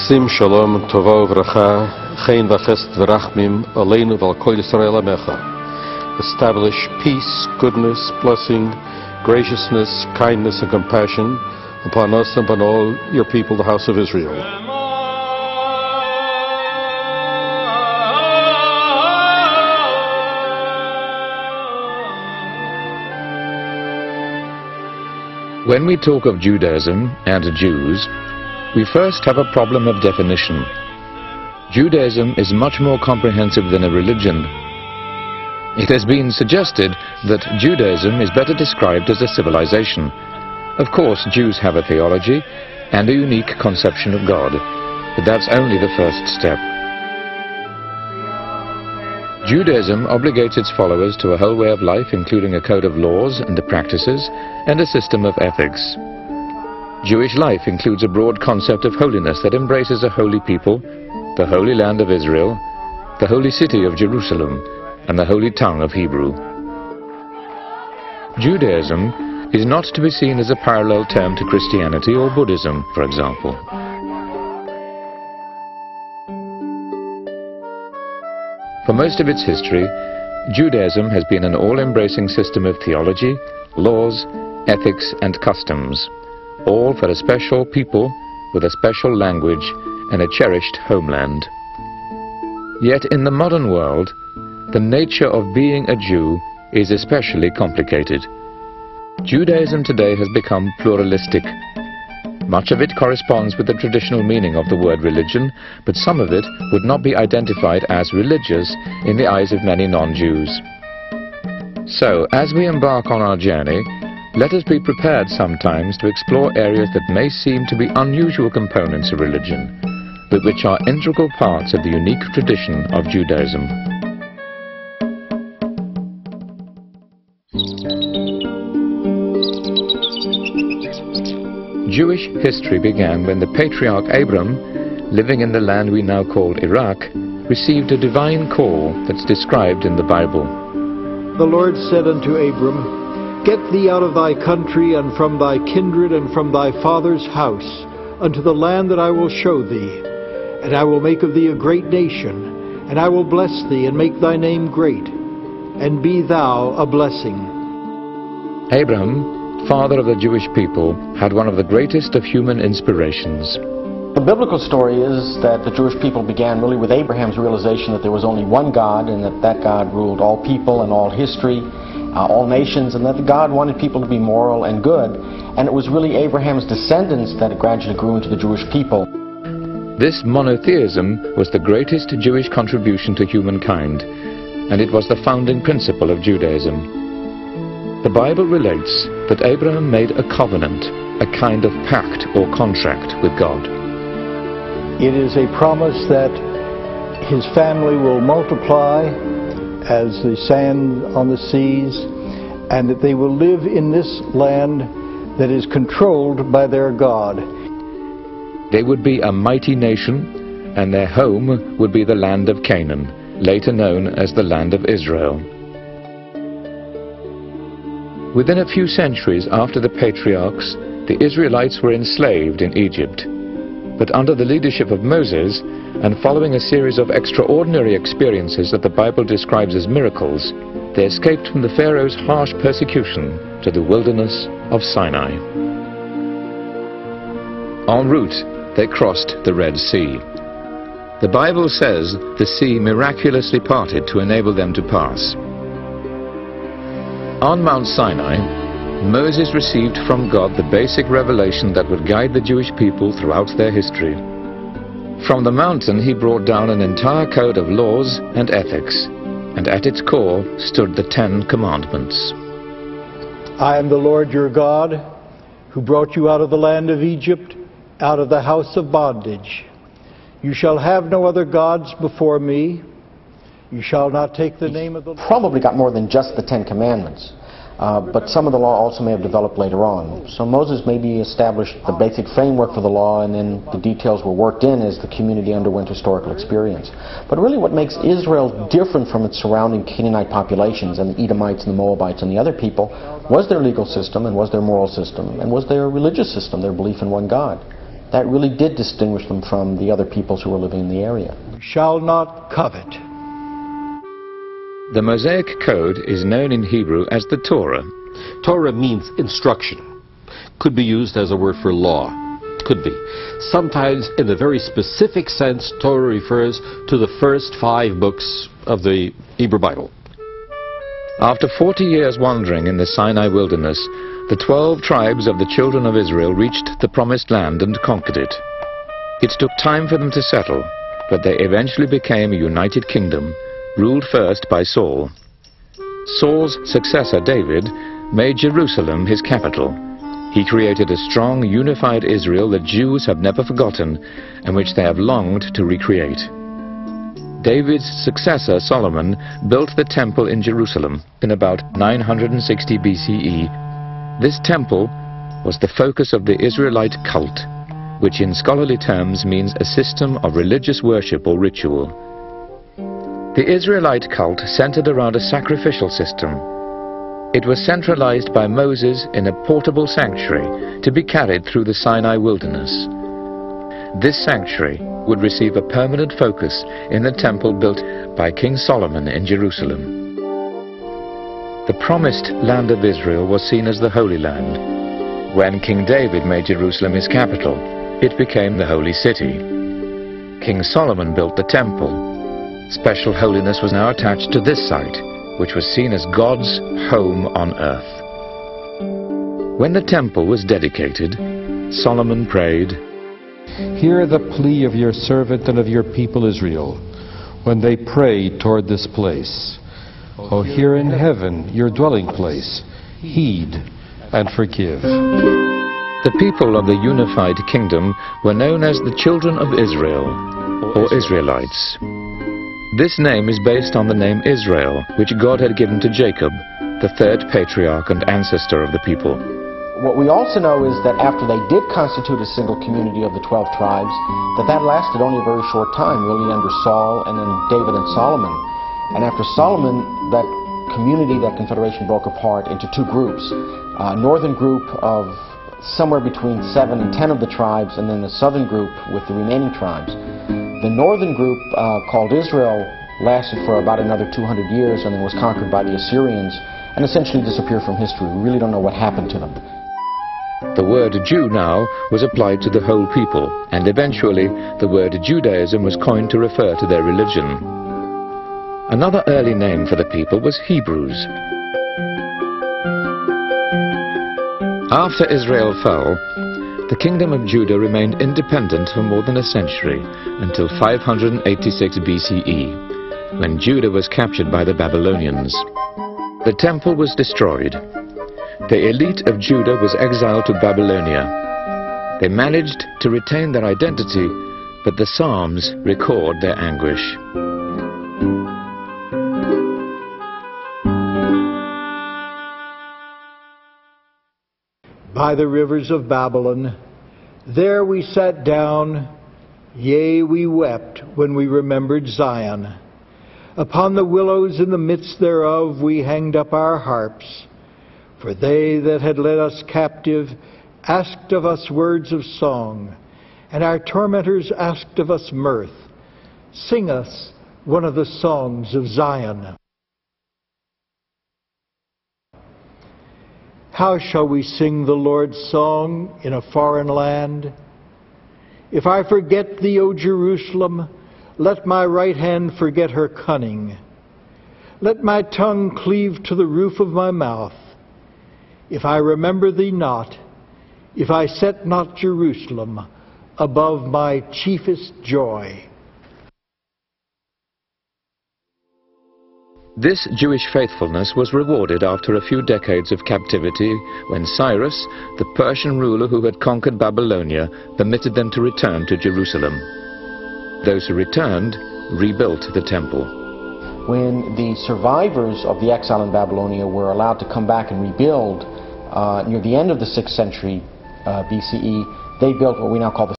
Sim shalom tova uvracha chen v'chesed v'rachmim aleinu v'al kol Yisrael amecha. Establish peace, goodness, blessing, graciousness, kindness, and compassion upon us and upon all your people, the house of Israel. When we talk of Judaism and Jews, we first have a problem of definition. Judaism is much more comprehensive than a religion. It has been suggested that Judaism is better described as a civilization. Of course, Jews have a theology and a unique conception of God, but that's only the first step. Judaism obligates its followers to a whole way of life, including a code of laws and practices and a system of ethics. Jewish life includes a broad concept of holiness that embraces a holy people, the Holy Land of Israel, the holy city of Jerusalem, and the holy tongue of Hebrew. Judaism is not to be seen as a parallel term to Christianity or Buddhism, for example. For most of its history, Judaism has been an all-embracing system of theology, laws, ethics, and customs, all for a special people with a special language and a cherished homeland. Yet in the modern world, the nature of being a Jew is especially complicated. Judaism today has become pluralistic. Much of it corresponds with the traditional meaning of the word religion, but some of it would not be identified as religious in the eyes of many non-Jews. So, as we embark on our journey, let us be prepared sometimes to explore areas that may seem to be unusual components of religion, but which are integral parts of the unique tradition of Judaism. Jewish history began when the patriarch Abram, living in the land we now call Iraq, received a divine call that's described in the Bible. The Lord said unto Abram, Get thee out of thy country, and from thy kindred, and from thy father's house, unto the land that I will show thee. And I will make of thee a great nation, and I will bless thee, and make thy name great, and be thou a blessing. Abraham, father of the Jewish people, had one of the greatest of human inspirations. The biblical story is that the Jewish people began really with Abraham's realization that there was only one God, and that God ruled all people and all history, all nations, and that God wanted people to be moral and good. And it was really Abraham's descendants that gradually grew into the Jewish people. This monotheism was the greatest Jewish contribution to humankind, and it was the founding principle of Judaism. The Bible relates that Abraham made a covenant, a kind of pact or contract with God. It is a promise that his family will multiply as the sand on the seas, and that they will live in this land that is controlled by their God. They would be a mighty nation, and their home would be the land of Canaan, later known as the land of Israel. Within a few centuries after the patriarchs, the Israelites were enslaved in Egypt. But under the leadership of Moses, and following a series of extraordinary experiences that the Bible describes as miracles, they escaped from the Pharaoh's harsh persecution to the wilderness of Sinai. En route, they crossed the Red Sea. The Bible says the sea miraculously parted to enable them to pass. On Mount Sinai, Moses received from God the basic revelation that would guide the Jewish people throughout their history. From the mountain he brought down an entire code of laws and ethics, and at its core stood the 10 Commandments. I am the Lord your God, who brought you out of the land of Egypt, out of the house of bondage. You shall have no other gods before me. You shall not take the name of the Lord. Probably got more than just the 10 Commandments. But some of the law also may have developed later on. So Moses maybe established the basic framework for the law, and then the details were worked in as the community underwent historical experience. But really what makes Israel different from its surrounding Canaanite populations and the Edomites and the Moabites and the other people was their legal system, and was their moral system, and was their religious system, their belief in one God. that really did distinguish them from the other peoples who were living in the area. Shall not covet. The Mosaic Code is known in Hebrew as the Torah. Torah means instruction. Could be used as a word for law. Could be. Sometimes, in a very specific sense, Torah refers to the first 5 books of the Hebrew Bible. After 40 years wandering in the Sinai wilderness, the 12 tribes of the children of Israel reached the Promised Land and conquered it. It took time for them to settle, but they eventually became a united kingdom, ruled first by Saul. Saul's successor, David, made Jerusalem his capital. He created a strong, unified Israel that Jews have never forgotten and which they have longed to recreate. David's successor, Solomon, built the temple in Jerusalem in about 960 BCE. This temple was the focus of the Israelite cult, which in scholarly terms means a system of religious worship or ritual. The Israelite cult centered around a sacrificial system. It was centralized by Moses in a portable sanctuary to be carried through the Sinai wilderness. This sanctuary would receive a permanent focus in the temple built by King Solomon in Jerusalem. The promised land of Israel was seen as the Holy Land. When King David made Jerusalem his capital, it became the Holy City. King Solomon built the temple. Special holiness was now attached to this site, which was seen as God's home on earth. When the temple was dedicated, Solomon prayed, Hear the plea of your servant and of your people Israel, when they pray toward this place. O here in heaven, your dwelling place, heed and forgive. The people of the unified kingdom were known as the children of Israel, or Israelites. This name is based on the name Israel, which God had given to Jacob, the 3rd patriarch and ancestor of the people. What we also know is that after they did constitute a single community of the 12 tribes, that lasted only a very short time, really under Saul and then David and Solomon. And after Solomon, that community, that confederation broke apart into 2 groups. A northern group of somewhere between 7 and 10 of the tribes, and then the southern group with the remaining tribes. The northern group, called Israel, lasted for about another 200 years and then was conquered by the Assyrians and essentially disappeared from history. We really don't know what happened to them. The word Jew now was applied to the whole people, and eventually the word Judaism was coined to refer to their religion. Another early name for the people was Hebrews. After Israel fell, the kingdom of Judah remained independent for more than a century, until 586 BCE, when Judah was captured by the Babylonians. The temple was destroyed. The elite of Judah was exiled to Babylonia. They managed to retain their identity, but the Psalms record their anguish. By the rivers of Babylon, there we sat down, yea, we wept when we remembered Zion. Upon the willows in the midst thereof we hanged up our harps. For they that had led us captive asked of us words of song, and our tormentors asked of us mirth. Sing us one of the songs of Zion. How shall we sing the Lord's song in a foreign land? If I forget thee, O Jerusalem, let my right hand forget her cunning. Let my tongue cleave to the roof of my mouth. If I remember thee not, if I set not Jerusalem above my chiefest joy. This Jewish faithfulness was rewarded after a few decades of captivity when Cyrus, the Persian ruler who had conquered Babylonia, permitted them to return to Jerusalem. Those who returned rebuilt the temple. When the survivors of the exile in Babylonia were allowed to come back and rebuild near the end of the 6th century BCE, they built what we now call the